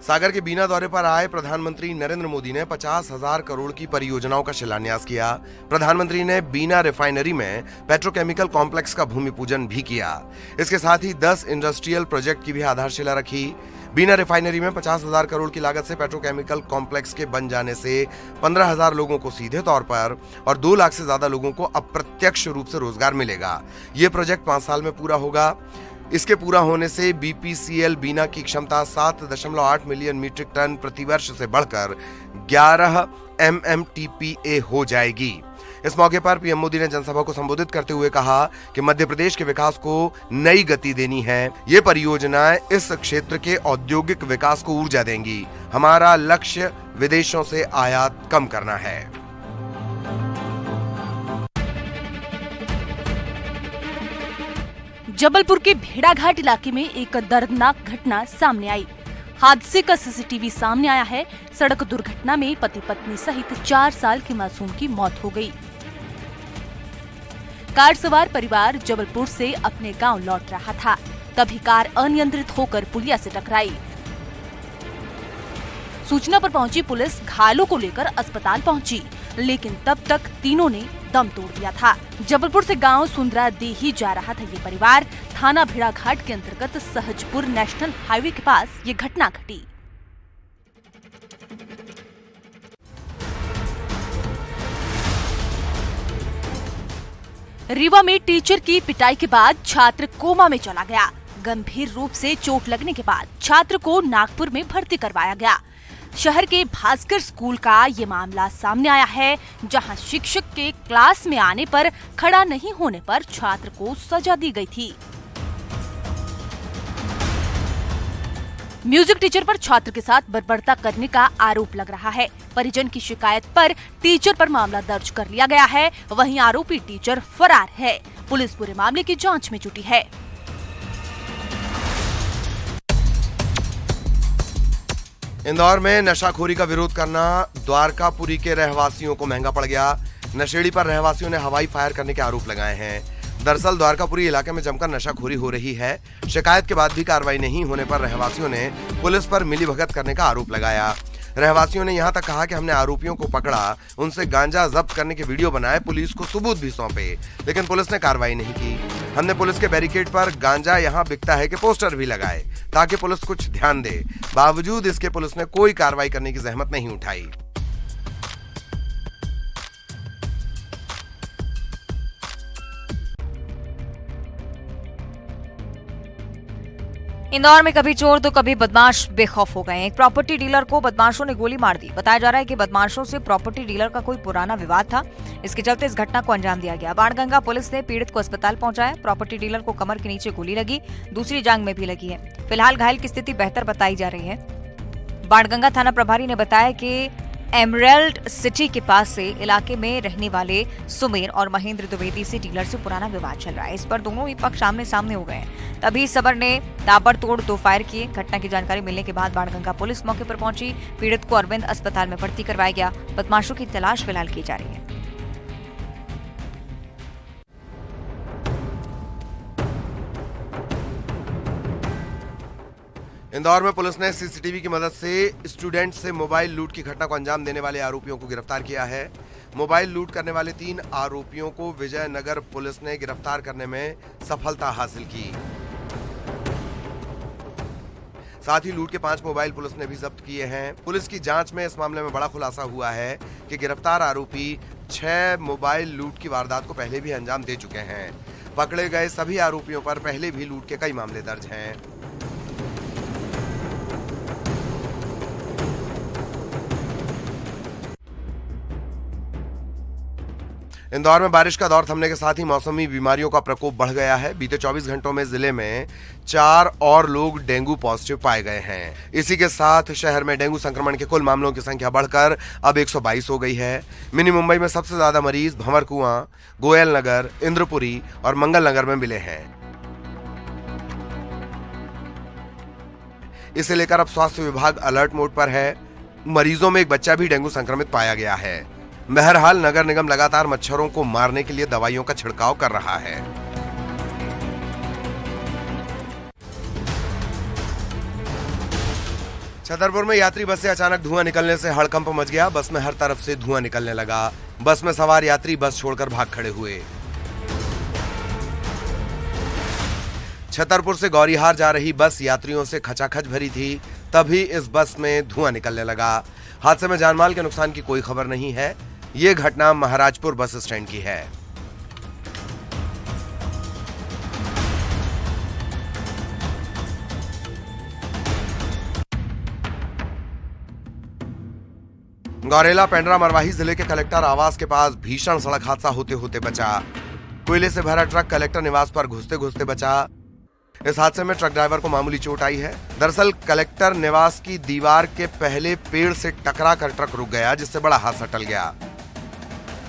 सागर के बीना दौरे पर आए प्रधानमंत्री नरेंद्र मोदी ने 50,000 करोड़ की परियोजनाओं का शिलान्यास किया। प्रधानमंत्री ने बीना रिफाइनरी में पेट्रोकेमिकल कॉम्प्लेक्स का भूमि पूजन भी किया। इसके साथ ही 10 इंडस्ट्रियल प्रोजेक्ट की भी आधारशिला रखी। बीना रिफाइनरी में 50,000 करोड़ की लागत से पेट्रोकेमिकल कॉम्प्लेक्स के बन जाने से 15,000 लोगों को सीधे तौर पर और 2 लाख से ज्यादा लोगों को अप्रत्यक्ष रूप से रोजगार मिलेगा। ये प्रोजेक्ट 5 साल में पूरा होगा। इसके पूरा होने से बीपीसीएल बीना की क्षमता 7.8 मिलियन मीट्रिक टन प्रतिवर्ष से बढ़कर 11 MMTPA हो जाएगी। इस मौके पर पीएम मोदी ने जनसभा को संबोधित करते हुए कहा कि मध्य प्रदेश के विकास को नई गति देनी है। ये परियोजनाएं इस क्षेत्र के औद्योगिक विकास को ऊर्जा देंगी। हमारा लक्ष्य विदेशों से आयात कम करना है। जबलपुर के भेड़ाघाट इलाके में एक दर्दनाक घटना सामने आई। हादसे का सीसीटीवी सामने आया है। सड़क दुर्घटना में पति पत्नी सहित 4 साल के मासूम की मौत हो गई। कार सवार परिवार जबलपुर से अपने गांव लौट रहा था, तभी कार अनियंत्रित होकर पुलिया से टकराई। सूचना पर पहुंची पुलिस घायलों को लेकर अस्पताल पहुंची, लेकिन तब तक तीनों ने दम तोड़ दिया था। जबलपुर से गांव सुंदरा देही जा रहा था ये परिवार। थाना भेड़ाघाट के अंतर्गत सहजपुर नेशनल हाईवे के पास ये घटना घटी। रीवा में टीचर की पिटाई के बाद छात्र कोमा में चला गया। गंभीर रूप से चोट लगने के बाद छात्र को नागपुर में भर्ती करवाया गया। शहर के भास्कर स्कूल का ये मामला सामने आया है, जहां शिक्षक के क्लास में आने पर खड़ा नहीं होने पर छात्र को सजा दी गई थी। म्यूजिक टीचर पर छात्र के साथ बर्बरता करने का आरोप लग रहा है। परिजन की शिकायत पर टीचर पर मामला दर्ज कर लिया गया है। वहीं आरोपी टीचर फरार है। पुलिस पूरे मामले की जांच में जुटी है। इंदौर में नशाखोरी का विरोध करना द्वारकापुरी के रहवासियों को महंगा पड़ गया। नशेड़ी पर रहवासियों ने हवाई फायर करने के आरोप लगाए हैं। दरअसल द्वारकापुरी इलाके में जमकर नशाखोरी हो रही है। शिकायत के बाद भी कार्रवाई नहीं होने पर रहवासियों ने पुलिस पर मिलीभगत करने का आरोप लगाया। रहवासियों ने यहां तक कहा कि हमने आरोपियों को पकड़ा, उनसे गांजा जब्त करने के वीडियो बनाए, पुलिस को सबूत भी सौंपे, लेकिन पुलिस ने कार्रवाई नहीं की। हमने पुलिस के बैरिकेड पर गांजा यहां बिकता है के पोस्टर भी लगाए ताकि पुलिस कुछ ध्यान दे। बावजूद इसके पुलिस ने कोई कार्रवाई करने की जहमत नहीं उठाई। इंदौर में कभी चोर तो कभी बदमाश बेखौफ हो गए। एक प्रॉपर्टी डीलर को बदमाशों ने गोली मार दी। बताया जा रहा है कि बदमाशों से प्रॉपर्टी डीलर का कोई पुराना विवाद था। इसके चलते इस घटना को अंजाम दिया गया। बाणगंगा पुलिस ने पीड़ित को अस्पताल पहुंचाया। प्रॉपर्टी डीलर को कमर के नीचे गोली लगी, दूसरी जांघ में भी लगी है। फिलहाल घायल की स्थिति बेहतर बताई जा रही है। बाणगंगा थाना प्रभारी ने बताया कि एमरल्ड सिटी के पास से इलाके में रहने वाले सुमेर और महेंद्र द्विवेदी से डीलर से पुराना विवाद चल रहा है। इस पर दोनों ही पक्ष आमने सामने हो गए। तभी सबर ने ताबड़तोड़ 2 फायर किए। घटना की जानकारी मिलने के बाद बाणगंगा पुलिस मौके पर पहुंची। पीड़ित को अरविंद अस्पताल में भर्ती करवाया गया। बदमाशों की तलाश फिलहाल की जा रही है। इंदौर में पुलिस ने सीसीटीवी की मदद से स्टूडेंट से मोबाइल लूट की घटना को अंजाम देने वाले आरोपियों को गिरफ्तार किया है। मोबाइल लूट करने वाले 3 आरोपियों को विजयनगर पुलिस ने गिरफ्तार करने में सफलता हासिल की। साथ ही लूट के 5 मोबाइल पुलिस ने भी जब्त किए हैं। पुलिस की जांच में इस मामले में बड़ा खुलासा हुआ है कि गिरफ्तार आरोपी 6 मोबाइल लूट की वारदात को पहले भी अंजाम दे चुके हैं। पकड़े गए सभी आरोपियों पर पहले भी लूट के कई मामले दर्ज हैं। इंदौर में बारिश का दौर थमने के साथ ही मौसमी बीमारियों का प्रकोप बढ़ गया है। बीते 24 घंटों में जिले में 4 और लोग डेंगू पॉजिटिव पाए गए हैं। इसी के साथ शहर में डेंगू संक्रमण के कुल मामलों की संख्या बढ़कर अब 122 हो गई है। मिनी मुंबई में सबसे ज्यादा मरीज भंवरकुआं, गोयल नगर, इंद्रपुरी और मंगल नगर में मिले हैं। इसे लेकर अब स्वास्थ्य विभाग अलर्ट मोड पर है। मरीजों में एक बच्चा भी डेंगू संक्रमित पाया गया है। बहरहाल नगर निगम लगातार मच्छरों को मारने के लिए दवाइयों का छिड़काव कर रहा है। छतरपुर में यात्री बस से अचानक धुआं निकलने से हड़कंप मच गया। बस में हर तरफ से धुआं निकलने लगा। बस में सवार यात्री बस छोड़कर भाग खड़े हुए। छतरपुर से गौरीहार जा रही बस यात्रियों से खचाखच भरी थी, तभी इस बस में धुआं निकलने लगा। हादसे में जानमाल के नुकसान की कोई खबर नहीं है। ये घटना महाराजपुर बस स्टैंड की है। गौरेला पेंड्रा मरवाही जिले के कलेक्टर आवास के पास भीषण सड़क हादसा होते होते बचा। कोयले से भरा ट्रक कलेक्टर निवास पर घुसते घुसते बचा। इस हादसे में ट्रक ड्राइवर को मामूली चोट आई है। दरअसल कलेक्टर निवास की दीवार के पहले पेड़ से टकरा कर ट्रक रुक गया, जिससे बड़ा हादसा टल गया।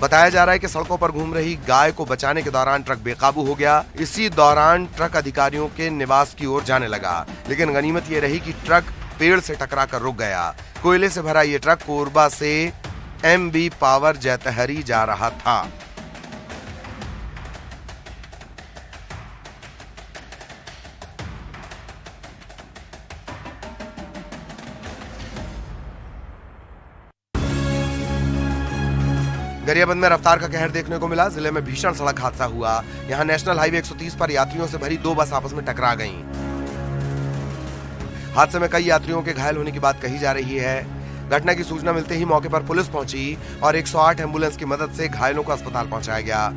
बताया जा रहा है कि सड़कों पर घूम रही गाय को बचाने के दौरान ट्रक बेकाबू हो गया। इसी दौरान ट्रक अधिकारियों के निवास की ओर जाने लगा, लेकिन गनीमत ये रही कि ट्रक पेड़ से टकरा कर रुक गया। कोयले से भरा ये ट्रक कोरबा से MB पावर जैतहरी जा रहा था। गरियाबंद में रफ्तार का कहर देखने को मिला। जिले में भीषण सड़क हादसा हुआ। यहां नेशनल हाईवे 130 पर यात्रियों से भरी 2 बस आपस में टकरा गईं। हादसे में कई यात्रियों के घायल होने की बात कही जा रही है। घटना की सूचना मिलते ही मौके पर पुलिस पहुंची और 108 एम्बुलेंस की मदद से घायलों को अस्पताल पहुंचाया गया।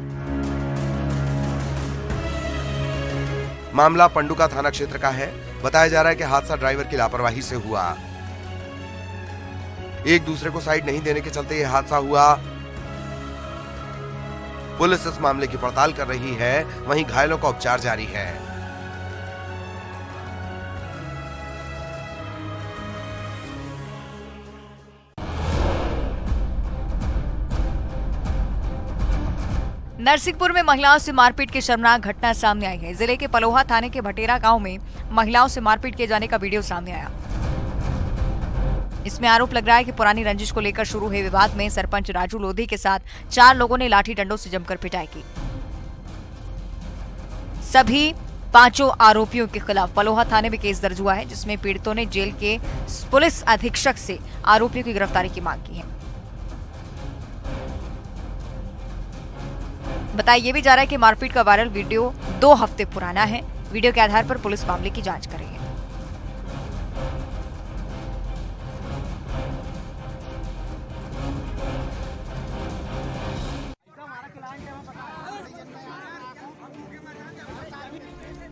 मामला पंडुका थाना क्षेत्र का है। बताया जा रहा है कि हादसा ड्राइवर की लापरवाही से हुआ। एक दूसरे को साइड नहीं देने के चलते यह हादसा हुआ। पुलिस इस मामले की पड़ताल कर रही है, वहीं घायलों का उपचार जारी है। नरसिंहपुर में महिलाओं से मारपीट की शर्मनाक घटना सामने आई है। जिले के पलोहा थाने के भटेरा गांव में महिलाओं से मारपीट किए जाने का वीडियो सामने आया। इसमें आरोप लग रहा है कि पुरानी रंजिश को लेकर शुरू हुए विवाद में सरपंच राजू लोधी के साथ 4 लोगों ने लाठी डंडों से जमकर पिटाई की। सभी 5 आरोपियों के खिलाफ पलोहा थाने में केस दर्ज हुआ है, जिसमें पीड़ितों ने जेल के पुलिस अधीक्षक से आरोपियों की गिरफ्तारी की मांग की है। बताया ये भी जा रहा है कि मारपीट का वायरल वीडियो 2 हफ्ते पुराना है। वीडियो के आधार पर पुलिस मामले की जांच कर रही है।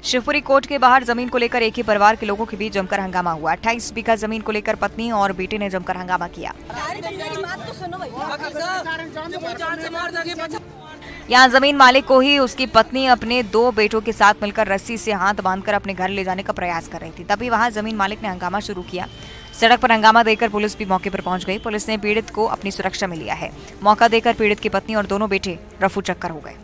शिवपुरी कोर्ट के बाहर जमीन को लेकर एक ही परिवार के लोगों के बीच जमकर हंगामा हुआ। 28 बीघा जमीन को लेकर पत्नी और बेटे ने जमकर हंगामा किया। यहाँ जमीन मालिक को ही उसकी पत्नी अपने 2 बेटों के साथ मिलकर रस्सी से हाथ बांधकर अपने घर ले जाने का प्रयास कर रही थी। तभी वहां जमीन मालिक ने हंगामा शुरू किया। सड़क पर हंगामा देकर पुलिस भी मौके पर पहुंच गई। पुलिस ने पीड़ित को अपनी सुरक्षा में लिया है। मौका देकर पीड़ित की पत्नी और दोनों बेटे रफू चक्कर हो गए।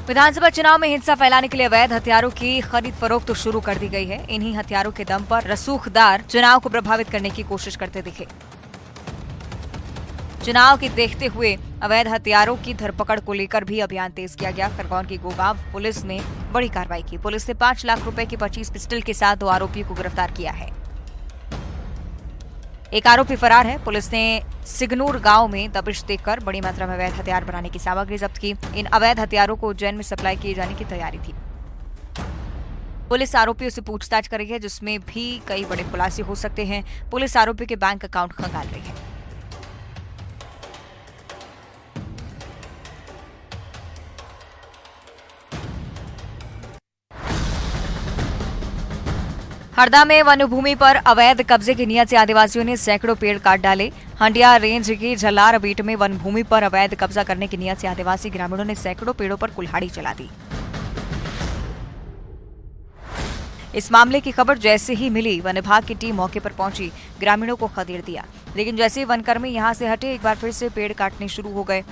विधानसभा चुनाव में हिंसा फैलाने के लिए अवैध हथियारों की खरीद फरोख्त तो शुरू कर दी गई है। इन्हीं हथियारों के दम पर रसूखदार चुनाव को प्रभावित करने की कोशिश करते दिखे। चुनाव के देखते हुए अवैध हथियारों की धरपकड़ को लेकर भी अभियान तेज किया गया। खरगोन की गोगांव पुलिस ने बड़ी कार्रवाई की। पुलिस ने 5 लाख रुपए की 25 पिस्टल के साथ 2 आरोपियों को गिरफ्तार किया है। एक आरोपी फरार है। पुलिस ने सिगनूर गांव में दबिश देकर बड़ी मात्रा में अवैध हथियार बनाने की सामग्री जब्त की। इन अवैध हथियारों को उज्जैन में सप्लाई किए जाने की तैयारी थी। पुलिस आरोपियों से पूछताछ कर रही है, जिसमें भी कई बड़े खुलासे हो सकते हैं। पुलिस आरोपी के बैंक अकाउंट खंगाल रही है। हरदा में वन भूमि पर अवैध कब्जे की नियत से आदिवासियों ने सैकड़ों पेड़ काट डाले। हंडिया रेंज की झल्लार बीट में वन भूमि पर अवैध कब्जा करने की नियत से आदिवासी ग्रामीणों ने सैकड़ों पेड़ों पर कुल्हाड़ी चला दी। इस मामले की खबर जैसे ही मिली, वन विभाग की टीम मौके पर पहुंची, ग्रामीणों को खदेड़ दिया। लेकिन जैसे ही वनकर्मी यहां से हटे, एक बार फिर से पेड़ काटने शुरू हो गए।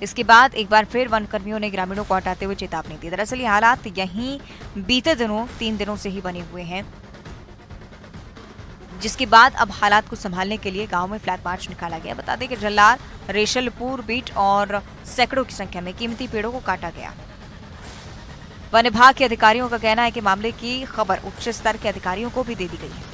इसके बाद एक बार फिर वनकर्मियों ने ग्रामीणों को हटाते हुए चेतावनी दी। दरअसल ये हालात यहीं बीते दिनों 3 दिनों से ही बने हुए हैं। जिसके बाद अब हालात को संभालने के लिए गांव में फ्लैग मार्च निकाला गया। बता दें कि जल्लार, रेशलपुर बीट और सैकड़ों की संख्या में कीमती पेड़ों को काटा गया। वन विभाग के अधिकारियों का कहना है कि मामले की खबर उच्च स्तर के अधिकारियों को भी दे दी गई है।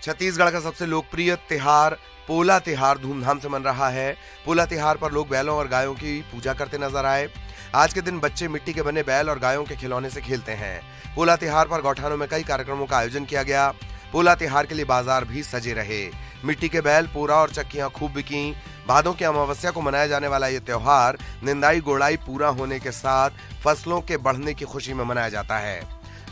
छत्तीसगढ़ का सबसे लोकप्रिय त्योहार पोला त्योहार धूमधाम से मन रहा है। पोला त्योहार पर लोग बैलों और गायों की पूजा करते नजर आए। आज के दिन बच्चे मिट्टी के बने बैल और गायों के खिलौने से खेलते हैं। पोला त्योहार पर गौठानों में कई कार्यक्रमों का आयोजन किया गया। पोला त्योहार के लिए बाजार भी सजे रहे। मिट्टी के बैल, पोरा और चक्कियां खूब बिकी। भादों की अमावस्या को मनाया जाने वाला ये त्योहार निंदाई गोड़ाई पूरा होने के साथ फसलों के बढ़ने की खुशी में मनाया जाता है।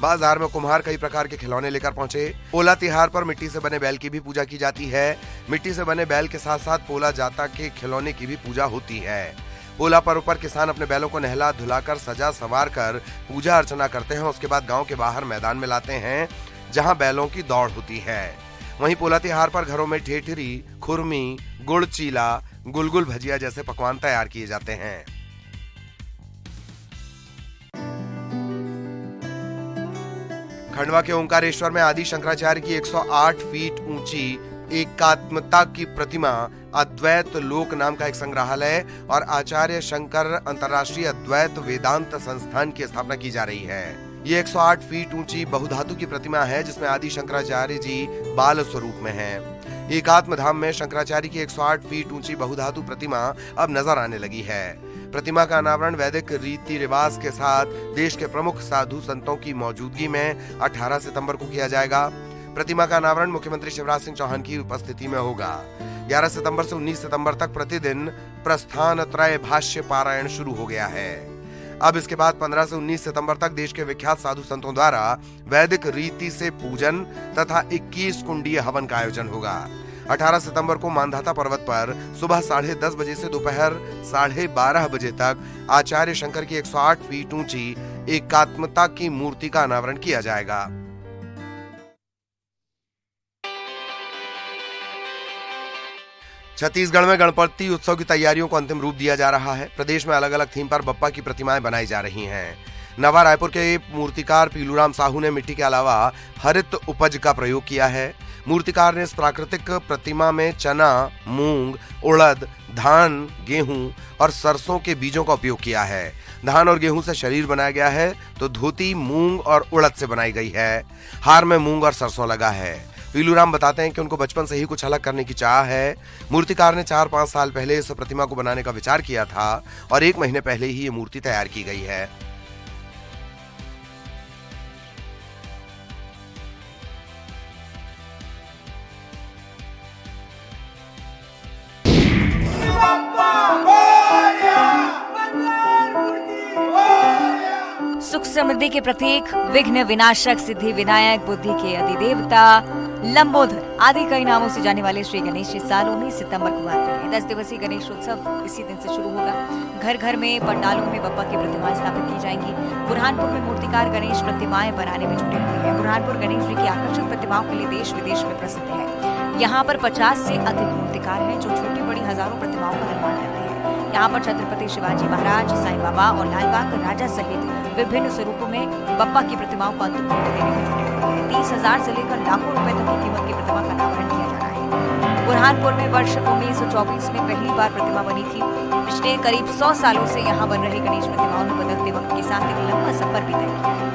बाजार में कुम्हार कई प्रकार के खिलौने लेकर पहुंचे। पोला त्योहार पर मिट्टी से बने बैल की भी पूजा की जाती है। मिट्टी से बने बैल के साथ साथ पोला जाता के खिलौने की भी पूजा होती है। पोला पर्व पर किसान अपने बैलों को नहला धुलाकर सजा संवार कर पूजा अर्चना करते हैं। उसके बाद गांव के बाहर मैदान में लाते हैं जहां बैलों की दौड़ होती है। वहीं पोला त्योहार पर घरों में ठेठरी, खुरमी, गुड़ चीला, गुलगुल भजिया जैसे पकवान तैयार किए जाते हैं। खंडवा के ओंकारेश्वर में आदि शंकराचार्य की 108 फीट ऊंची एकात्मता की प्रतिमा अद्वैत लोक नाम का एक संग्रहालय और आचार्य शंकर अंतर्राष्ट्रीय अद्वैत वेदांत संस्थान की स्थापना की जा रही है। ये 108 फीट ऊंची बहुधातु की प्रतिमा है जिसमें आदि शंकराचार्य जी बाल स्वरूप में हैं। एकात्म धाम में शंकराचार्य की 108 फीट ऊंची बहुधातु प्रतिमा अब नजर आने लगी है। प्रतिमा का अनावरण वैदिक रीति रिवाज के साथ देश के प्रमुख साधु संतों की मौजूदगी में 18 सितंबर को किया जाएगा। प्रतिमा का अनावरण मुख्यमंत्री शिवराज सिंह चौहान की उपस्थिति में होगा। 11 सितंबर से 19 सितंबर तक प्रतिदिन प्रस्थान त्रय भाष्य पारायण शुरू हो गया है। अब इसके बाद 15 से 19 सितंबर तक देश के विख्यात साधु संतों द्वारा वैदिक रीति से पूजन तथा 21 कुंडीय हवन का आयोजन होगा। 18 सितंबर को मानधाता पर्वत पर सुबह 10:30 बजे से दोपहर 12:30 बजे तक आचार्य शंकर की 108 फीट ऊंची एकात्मता की मूर्ति का अनावरण किया जाएगा। छत्तीसगढ़ में गणपति उत्सव की तैयारियों को अंतिम रूप दिया जा रहा है। प्रदेश में अलग अलग थीम पर बप्पा की प्रतिमाएं बनाई जा रही हैं। नवा रायपुर के मूर्तिकार पीलूराम साहू ने मिट्टी के अलावा हरित उपज का प्रयोग किया है। मूर्तिकार ने इस प्राकृतिक प्रतिमा में चना, मूंग, उड़द, धान, गेहूं और सरसों के बीजों का उपयोग किया है। धान और गेहूं से शरीर बनाया गया है तो धोती मूंग और उड़द से बनाई गई है। हार में मूंग और सरसों लगा है। पीलूराम बताते हैं कि उनको बचपन से ही कुछ अलग करने की चाह है। मूर्तिकार ने 4-5 साल पहले इस प्रतिमा को बनाने का विचार किया था और 1 महीने पहले ही ये मूर्ति तैयार की गई है। सुख समृद्धि के प्रतीक, विघ्न विनाशक, सिद्धि विनायक, बुद्धि के अधिदेवता, लंबोदर आदि कई नामों से जाने वाले श्री गणेश इस साल 19 सितंबर को आते हैं। 10 दिवसीय गणेश उत्सव इसी दिन से शुरू होगा। घर घर में पंडालों में बप्पा की प्रतिमाएं स्थापित की जाएंगी। बुरहानपुर में मूर्तिकार गणेश प्रतिमाएं बनाने में जुटे हुए हैं। बुरहानपुर गणेश जी की आकर्षक प्रतिमाओं के लिए देश विदेश में प्रसिद्ध है। यहाँ पर 50 से अधिक मूर्तिकार हैं जो छोटी बड़ी हजारों प्रतिमाओं का निर्माण करते हैं। यहाँ पर छत्रपति शिवाजी महाराज, साईं बाबा और लालबाग राजा सहित विभिन्न स्वरूपों में बप्पा की प्रतिमाओं को अंतिम रूप देने में जुटे हुए हैं। 30,000 से लेकर लाखों रुपए तक की कीमत की प्रतिमा का अनावरण किया जा रहा है। बुरहानपुर में वर्ष 1924 में पहली बार प्रतिमा बनी थी। पिछले करीब 100 सालों से यहाँ बन रही गणेश प्रतिमाओं ने बदलते वक्त के साथ एक लंबा सफर भी तय किया है।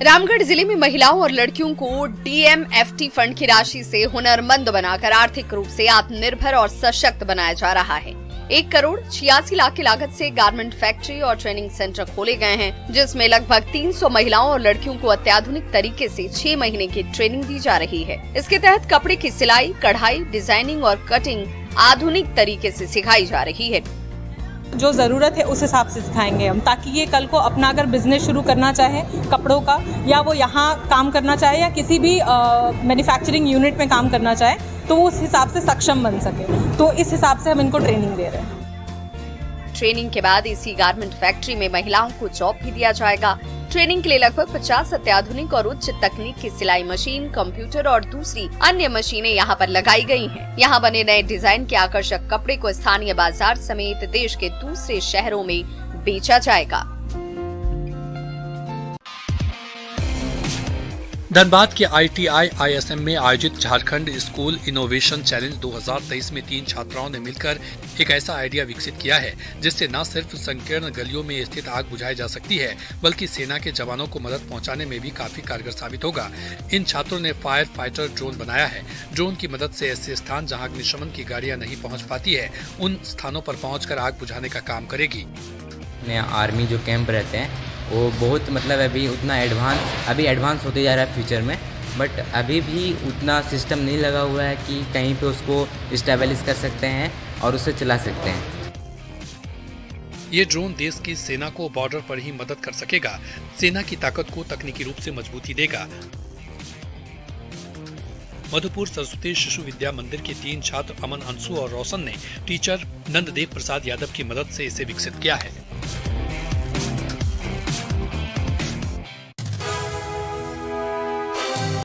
रामगढ़ जिले में महिलाओं और लड़कियों को DMFT फंड की राशि से हुनरमंद बनाकर आर्थिक रूप से आत्मनिर्भर और सशक्त बनाया जा रहा है। 1 करोड़ 86 लाख की लागत से गारमेंट फैक्ट्री और ट्रेनिंग सेंटर खोले गए हैं, जिसमें लगभग 300 महिलाओं और लड़कियों को अत्याधुनिक तरीके से 6 महीने की ट्रेनिंग दी जा रही है। इसके तहत कपड़े की सिलाई, कढ़ाई, डिजाइनिंग और कटिंग आधुनिक तरीके से सिखाई जा रही है। जो ज़रूरत है उस हिसाब से सिखाएंगे हम, ताकि ये कल को अपना अगर बिजनेस शुरू करना चाहे कपड़ों का, या वो यहाँ काम करना चाहे या किसी भी मैन्युफैक्चरिंग यूनिट में काम करना चाहे तो वो उस हिसाब से सक्षम बन सके। तो इस हिसाब से हम इनको ट्रेनिंग दे रहे हैं। ट्रेनिंग के बाद इसी गारमेंट फैक्ट्री में महिलाओं को जॉब भी दिया जाएगा। ट्रेनिंग के लिए लगभग 50 अत्याधुनिक और उच्च तकनीक की सिलाई मशीन, कंप्यूटर और दूसरी अन्य मशीनें यहाँ पर लगाई गई हैं। यहाँ बने नए डिजाइन के आकर्षक कपड़े को स्थानीय बाजार समेत देश के दूसरे शहरों में बेचा जाएगा। धनबाद के ITI ISM में आयोजित झारखंड स्कूल इनोवेशन चैलेंज 2023 में 3 छात्राओं ने मिलकर एक ऐसा आइडिया विकसित किया है जिससे न सिर्फ संकीर्ण गलियों में स्थित आग बुझाई जा सकती है बल्कि सेना के जवानों को मदद पहुंचाने में भी काफी कारगर साबित होगा। इन छात्रों ने फायर फाइटर ड्रोन बनाया है। ड्रोन की मदद से ऐसे स्थान जहाँ अग्निशमन की गाड़ियाँ नहीं पहुँच पाती है उन स्थानों पर पहुँच आग बुझाने का काम करेगी। आर्मी जो कैंप रहते हैं वो बहुत अभी उतना एडवांस होते जा रहा है फ्यूचर में, बट अभी भी उतना सिस्टम नहीं लगा हुआ है कि कहीं पे उसको स्टेबलिश कर सकते हैं और उसे चला सकते हैं। ये ड्रोन देश की सेना को बॉर्डर पर ही मदद कर सकेगा, सेना की ताकत को तकनीकी रूप से मजबूती देगा। मधुपुर सरस्वती शिशु विद्या मंदिर के 3 छात्र अमन, अंशु और रोशन ने टीचर नंददेव प्रसाद यादव की मदद से इसे विकसित किया है।